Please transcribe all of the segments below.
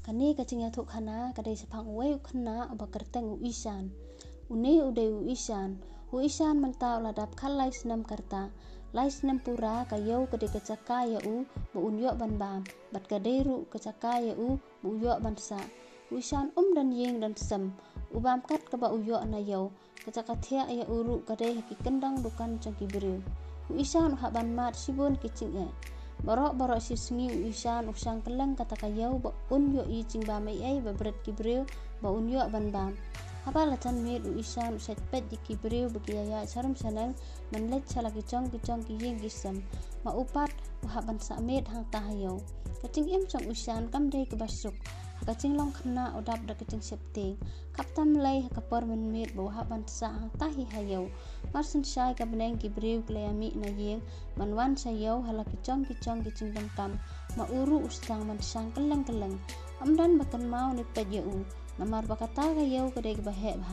Kani ka jingiathuhkhana ka dei shaphang u khynnah u kyrteng u isan. Uni udei u isan mentau ladap khalai senam karta. Lai senam pura ka yau ka dei kacaka ya u ba unyok ban bam. Bat ka dei ru kacaka ya u ba uyok ban sa. U isan dan jing dan sem. U bam kat ka ba uyok na yau. Kacaka thia ya uru ka dei haki kendang dukan jong kibriu. U isan u ban mat shibun kicing Barok si sengi u isan usang keleng kata kayau ba unyo I jing bam ai ba berat kibriu ba unyo ban bam. Haba latan mit u isan u set pet di kibriu ba kiaya sarum sanang manlet sala kicong ki jing gisem. Ma upat u ban sa mit hang tahayau. Kacing jong usan kam dei ke basuk. Kacing long khynnah u dap da kacing septing. Kaptam lay kapor men mit ba ban sa hang tahi hayau. Marsen syai ka beneng kibriu kleami na jing manwan sayau hala kicong kicing tam ma uru ustang man sang keleng amdan bakan mau ni pet ya u namar bakata ka yau ka dei ba he ba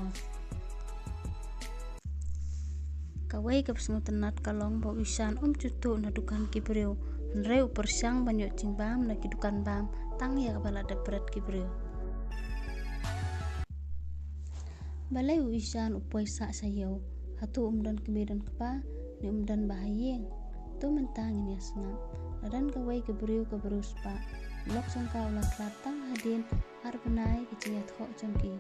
kawai ka psngutenat kalong ba isan cutu na dukan kibriu nreu persang banyo cingbam na kidukan bam tang ya bala da berat kibriu balai u isan upoi sa sayau hatu dan kmie dan kepa ni dan bahayeng tu mentangin ya senam dan kawai kibriu ka beruspa lok sangka ulat latang hadin arbenai kecing iath jongki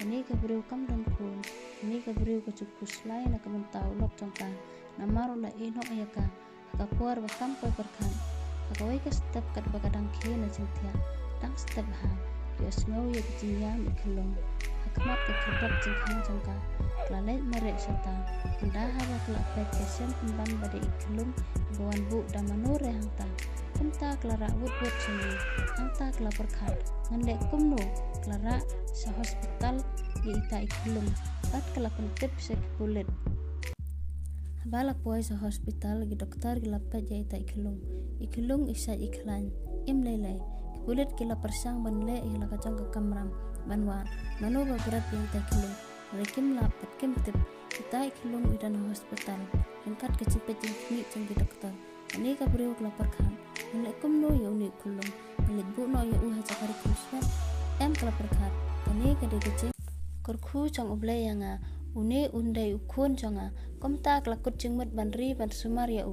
kani kibriu kam dan khun kani kibriu ka cukus lai na kamentau lok sangka namar ula ino ayaka kapuar bakam koi perkan kawai ka step kat bakadang khe na jingtia dang step ha yo snow ya kecing yam ikelong hakmat ka khydap jingkhang jongka lalai marek serta anda haba kelak pet kesen pemban pada ikelung bawan bu dan manure hangta kumta klara wut sini hangta kela perkat ngandek kumno klara sa hospital ya ita ikelung bat kela pentip sek kulit bala poi sa hospital gi dokter kela pet ya ita ikelung isa iklan lelai kulit kela persang banle ya kacang ke kamram banwa mano berat yang ita ikelung rekim lapat kemtip kita ikelung idan hospital angkat kecipet jingkni jengki dokter ini kabriu kelapar kan alekum no ya uni kulung alik bu no ya cakari kusmet kelapar kan ini kade kecing kurku jong ublei yanga uni undai ukun jonga komta kelakut jingmet banri ban sumar ya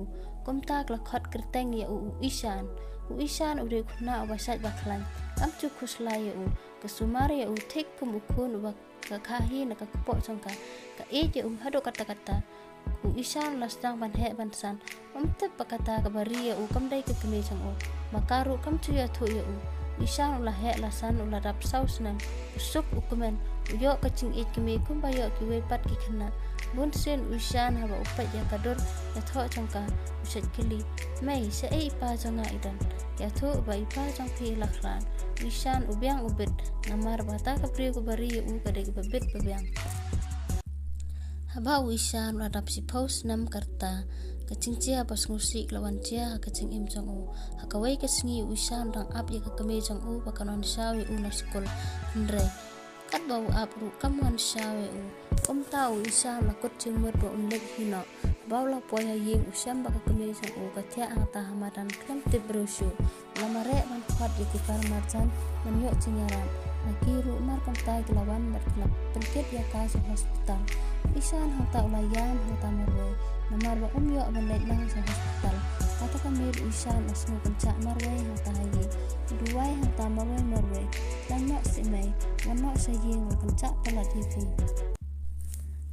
komta kelakot kyrteng ya isan ude khuna ubasat baklan kam cukus la ya kesumar ya tek kum ukun ubak kakahi na kakupok jongka ka ieid hado kata-kata isan lasdang ban he ban san tep pakata ka bari ya kam dai ke kmie jong makaru kam tu iathuh ya isan ulah he lasan ulah dap saus nan usuk ukumen uyo kacing ieid kmie kum bayo ki wepat ki khynnah bun sen isan haba upat ya kadur iathuh jongka usat kili mai se ipa jonga idan iathuh ba ipa jong pi lakran isan ubyang ubit namar bata kapriu ku bari ya kadai babit babyang haba isan ladap si paus nam karta kacing cia pas ngusik lawan cia kacing jong hakawai kesengi isan dang ap ya kmie jong pakanon sawi na skol ndre kat bau ap ru kamuan sawi kom tau isan lakut jingmut ba unlek hino baula poya ying usam ba kmie jong katia angta hamadan klem tip brusu lamare man kuat di kipar marjan menyok cinyaran nakiru mar kamtai kelawan berkelap penkit ya ka hospital isan hangta ulayan hangta marwe namar ba umyo banlek nang sa hospital kata kami isan asmu kencak marwe hangta hayi duai hangta marwe tanya simai wanok saying kencak pala TV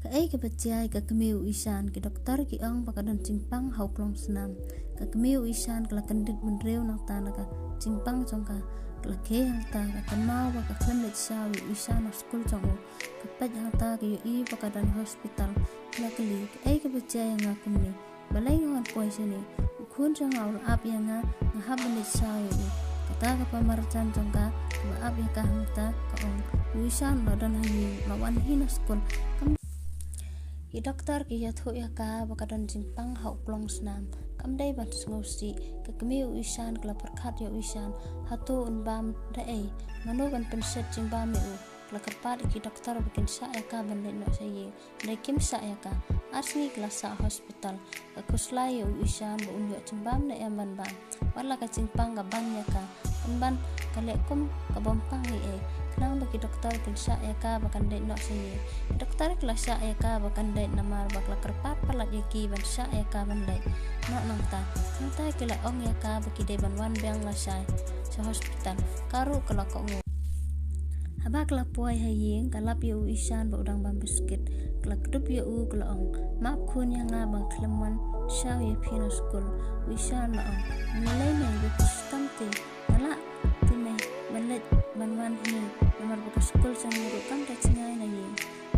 kai ke bacai ke kmie isan ke dokter ki ang pakadan cimpang hauklong senam ke kmie isan kala kendit menreu nang tanah ka cimpang jongka kala ke hangta ka kenau ka Khlem le sawi isan skul jong ke pet hangta ke i pakadan hospital kala kali kai ke bacai yang akumni balai ngan poi sini khun jong aul ap yang ngahab le sawi kata ka pamarjan jongka ba ap ya ka hangta ka ong isan ladan hayi lawan hina skul ki dokter ki iathuh ya ka bakadon jimpang hau plong senam kam dai ban ngosi ke kmie isan kala perkhat ya isan hatu unbam dai mano ban penset jingbam me kala kapat ki dokter bikin sa ya ka ban no sayi dai kim sa ya ka asni kala sa hospital ka kuslai ya isan bu unyo jingbam na ban wala ka jimpang ga ban ya ka ban kalekum kabompang Klang bagi doktor kelsa ya ka bakan dai nok saye doktor kelsa ya ka bakan dai namar bakla kerpat palat yaki ban sya ya ka ban dai nok nangta kela ong ya ka bagi dai ban wan bang la sai sa hospital karu kala ko ngo habak la puai hayeng kalap ya u isan ba udang ban biskit kala kedup ya u kala ong map khun ya nga bang Khleman sya ya pino school u isan la ong nilai mai be stamte ala time balet banwan hi namar buka school sang guru kam ta cingai na ye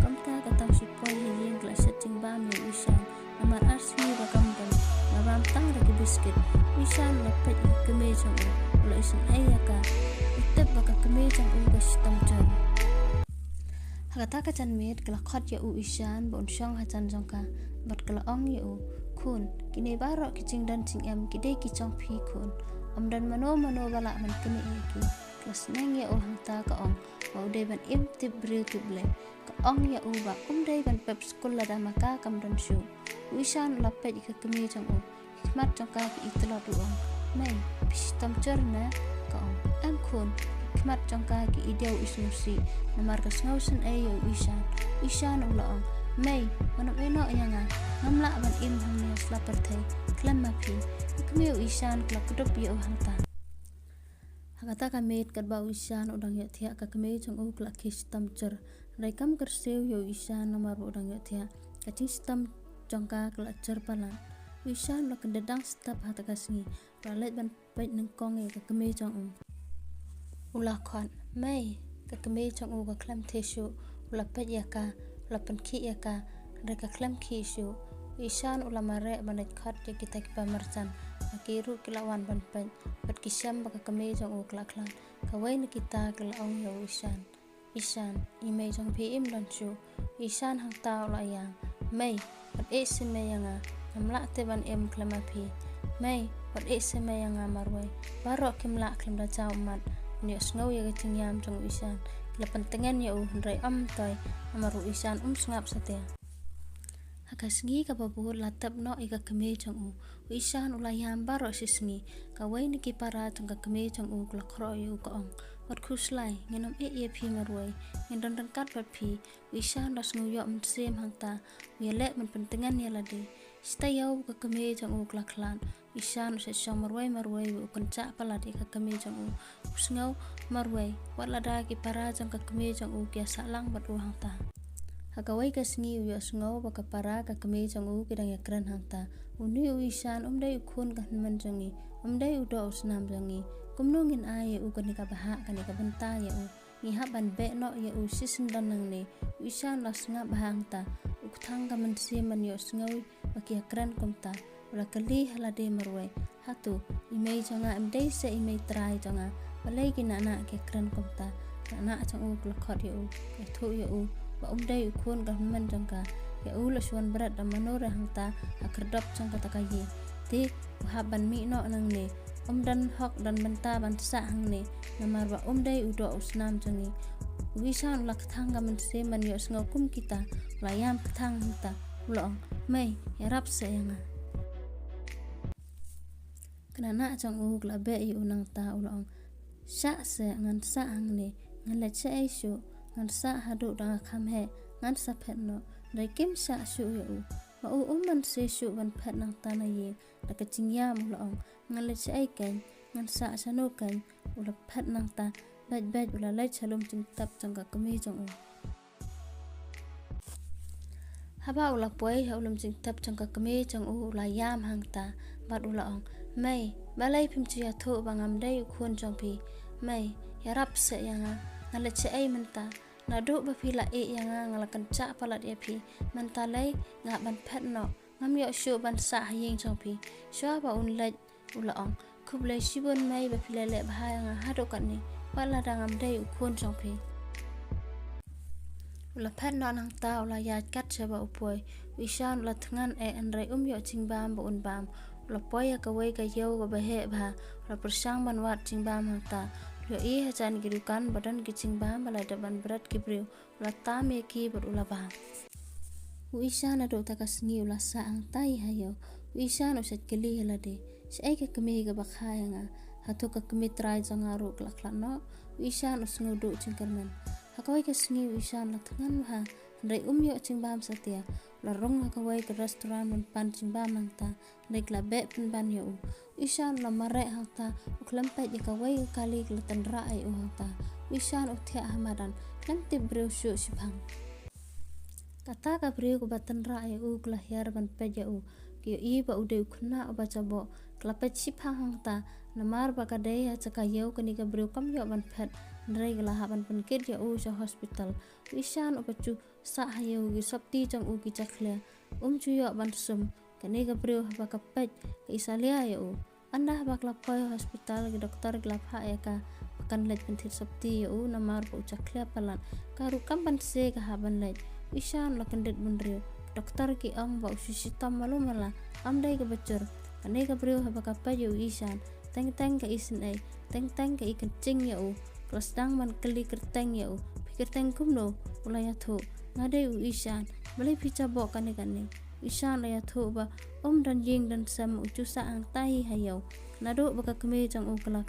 kam ta katang supoi hi kelas setting bam ya isan namar asli ba kam dan nabam tang da biskit isan la pet kmie jong ula isan ayaka itep baka kmie jong ga sistem jan hagata ka chan met kala khat ya u isan bon shong ha chan jong ka bat kala ong ya u khun kini baro kicing dan jingim kidai kicong phi khun amdan mano bala man kmie ki kelas neng ya u hangta ka ong mau dai ban im tip bril Khublei ka ong ya u ba dai ban pep school la da maka kam dan shu wisan la pet ka kmie jong u mat jong ka ki itlo du ong mai pistam cherne ka ong am khun mat jong ka ki ideu ismusi namar ka snausen ayo wisan ula ong mai manam eno yanga namla ban im hangnya slapar thai Khlem mapi kmie wisan klak kudup ya u hangta hagata ka met kat ba isan udang ya thia ka kmie jong u klak ki stam cher rai kam kerseu yo isan namar udang ya thia ka chi stam jong ka klak cher palan isan la kendedang stap hata kasngi ralet ban pet neng kong ka kmie jong u ula khon mai ka kmie jong u ka Khlem thesu ula pet ya ka ula pan khi ya ka re ka Khlem khi su isan ula mare banet khat ya kita ki pamarchan akiru kilawan ban pen bat kisam baka kmie jong u klak klan kawai ni kita kala ong yo isan imei jong phi im dan chu isan hang ta ula yang mai bat sime yanga namla te ban em Khlem phi mai bat sime yanga marwai baro kimla Khlem da chau mat ni sngo ya tingyam jong isan kila pentengan ya u rai am toy amaru isan sngap satia hakasngi ka babu latap no ika kmie jong u isan ula yam baro sisngi kawai ni ki para jong ka kmie jong u kla khro yu ka ong wat khuslai ngenom ye phi marwai ngendon rangkat bat phi isan das ngu yo sem hangta ye le men pentengan ya ladi stayau ka kmie jong u kla khlan isan se shong marwai u konca palat ika kmie jong u sngo marwai wat lada ki para jong ka kmie jong u kya salang bat u hangta hakawai ka sngi u sngo baka para ka kmie jong u kidang ya kran hangta uni u isan dai khun ka man jongi dai u do snam jongi kumnungin ai u ka baha ka benta ya u ni haban be no ya u sisin dan nang ne isan la snga bahangta u thang ka man se man yo sngo baki kran komta ula kali halade marwai hatu imei jonga dai se imei trai jonga balai ki na ke kran komta na jong u kla khot ya u thu ya u ba dai khun ka man jongka ya u la shwan berat da manore hangta akerdap jong ka takaye ti haban mi no nang ne dan hok dan benta ban sa hang ne namar ba dai u do usnam jongi wisan lak thang ga man se man yo sngo kum kita layam thang hangta ulong mai ya rap se yanga kana jong u la be yu nang ta ulong sa se ngan sa hang ne ngan le che ai shu ngan sa hadu da kham he ngan sa phet no dai kim sa shu yu ba u man se shu ban phet nang ta na ye da ka chingyam ulong ngan le che ai ken ngan sa sanu ken ula phet nang ta bet ula lai chalum kynthup jong ka kmie jong u haba ula poi ulum kynthup jong ka kmie jong u ula yam hangta bat ula ong mai balai phim chu iathuh bangam dai khun jong pi mai ya rap se yanga ngale che ai menta na do ba phi la yanga ngala kan cha palat ya phi menta lai nga ban phet no ngam yo shu ban sa hayeng jong pi shwa ba lai ula ong Khublei Shibun mai ba phi le ba yanga hado kan ni wala dangam dai khun jong pi ula phet no nang ta ula iaid kat che ba upoi wisan ula thngan an rai yo chingbam ba bam ula poya ka wei ka yo ba he ba ula persang ban wat chingbam hangta yo ha chan girukan badan ki chingbam balai da ban berat ki briu ula tam ye ki bot ula ba wisan ado ta kasngi ula sa ang tai hayo wisan uset keli halade sai ka kmie ga ba khaya nga hatu ka kmie trai jangaru klak no wishan usngudu cingkermen hakawai ka sngi wishan la tangan ha ndai yo cingbam satia la rong hakawai ke restoran man pan cingbam hangta ndai kla be pen ban yo wishan la mare hangta uklempet yakawai kali kla tandra ai hangta wishan uthia hamadan lynti breu shu shaphang kata ka breu ko batandra ai kla hiar ban peja ki i ba ude khuna ba chabo kla pet shaphang hangta namar ba kadai ha chakayau kani ka breu kam yo ban phet ndrai gala haban penkit ya sa hospital wishan upachu sa hayo gi sapti jang ki chakhle chuyo ban sum kani ka breu ba ka pet ka isalia ya anda ba kla poi hospital gi doktor gla pha ya ka kan lej pentit sapti ya namar ba chakhle palan karu kam ban se ka haban lej wishan la kandet bundreu doktor ki am ba usisitam malumala am dai ka bacur kani ka breu ba ka pet ya wishan teng ka isin ai teng ka ikan jing ya kelas dang man keli kyrteng ya kyrteng kumno ulaya thu ngade wishan balai picha bo kane wishan la thu ba dan jing dan sam ucusa ang tai hayau nado baka kmie jang kala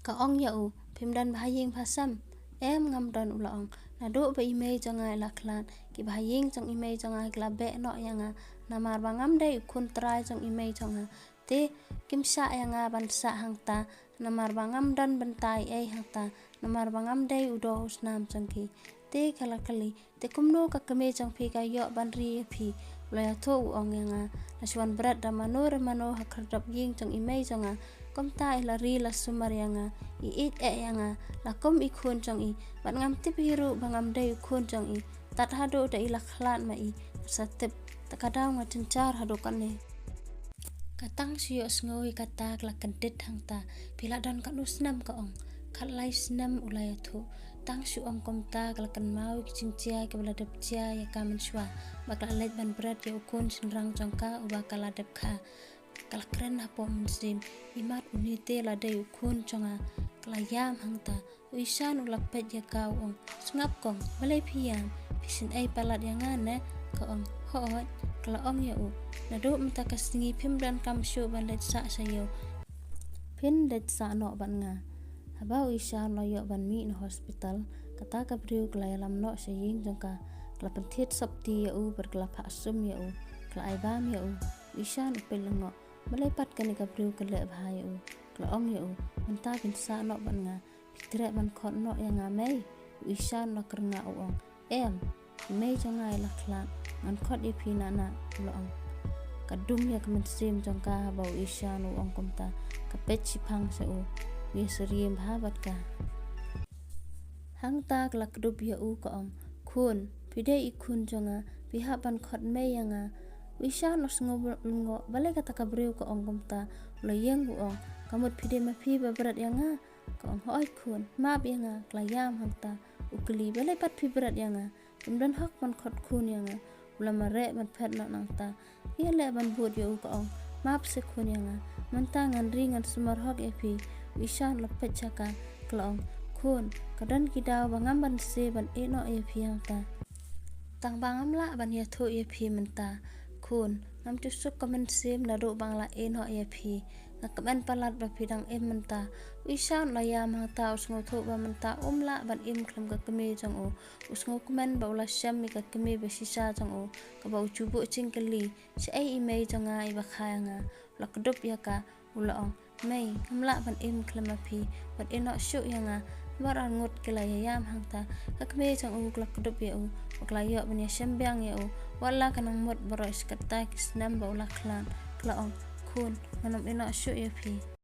ka ong ya pimdan bahaying phasam ngam dan ulaong nado ba ime jang ai laklan ki bahaying jang ime jang ai kla be no yanga namar bangam dai khun trai jang ime jang te kimsa yanga ban sa hangta namar bangam dan bentai hangta namar bangam dai udo usnam changki te kali te kumno ka kmie jang phi ka yo ban ri phi laya tho ong yanga naswan berat da mano hakardap ying jang imei janga komta la ri la sumar yanga ieid yanga la kom ikhun jang ban ngam tip hiru bangam dai khun jang tat hado da ila khlan ma satip takadaw nga tencar hado kanne katang siyo sngowi kata kla kandet hangta pila dan kan usnam ka ong khalai snam ulaya thu tang su ong komta kla kan mau ki cincia ke bala dep cia ya kamen shwa bakla lej ban berat ya ukun sinrang jangka uba kala dep kha kala kren hapo mzim imat unite la dai ukun changa kla yam hangta wishan ula pet ya ka ong sngap kong balai phiang pisin ai palat yang ngane ka ong hooj kala ong ya nado mta kasngi phim dan kam shu ban lej sa sayo pin lej sa no ban nga haba wishan lo yo ban mi no hospital kata ka breu kla lam no saying jangka kla pentit sapti ya ber kla pha sum ya kla ai bam ya wishan pelengo balai pat kan ka breu kla bha ya kla ong ya menta bin sa no ban nga pitre ban khot no ya nga mai wishan lo kerna ong mei jangai la klan ngan khot e phina na lo ong kadum ya kamen sim jangka ba wishan ong komta ka pet shaphang sa wi seriem habat ka hangta klak dup ya ka ong khun pide ikhun janga pihaban khot me yanga wishan os ngo balai kata ka breu ka ong komta lo yeng ong kamut pide ma phi ba berat yanga ka ong hoi khun map yanga klayam hangta ukli balai pat phi berat yanga kemudian hak man khot khun yanga ulama re man phet na nangta ya le ban bud ya ka ong map se khun yanga mantangan ringan sumar hok epi wishan lepet chaka klong khun kadan kidaw bangam ban se ban eno epi hangta tang bangam la ban ya tho epi menta khun ngam tusuk komen sem na do bangla eno epi ngakaban palat ba pidang menta wishan la ya mangta usngo tho ba menta umla ban khlem ka kmie jang usngo komen ba ula sham mi ka kmie ba sisa jang ka ba uchubu chingkali se ai imei janga i ba khayanga lakdup ya ka ula ong mei kamla ban khlem api ban eno shu yanga baran ngot kila yam hangta ka kmie jang lakdup ya bakla yo ban ya shembyang ya wala kanang mot baro iskata kisnam ba ula klan kla ong khun manam eno shu ya pi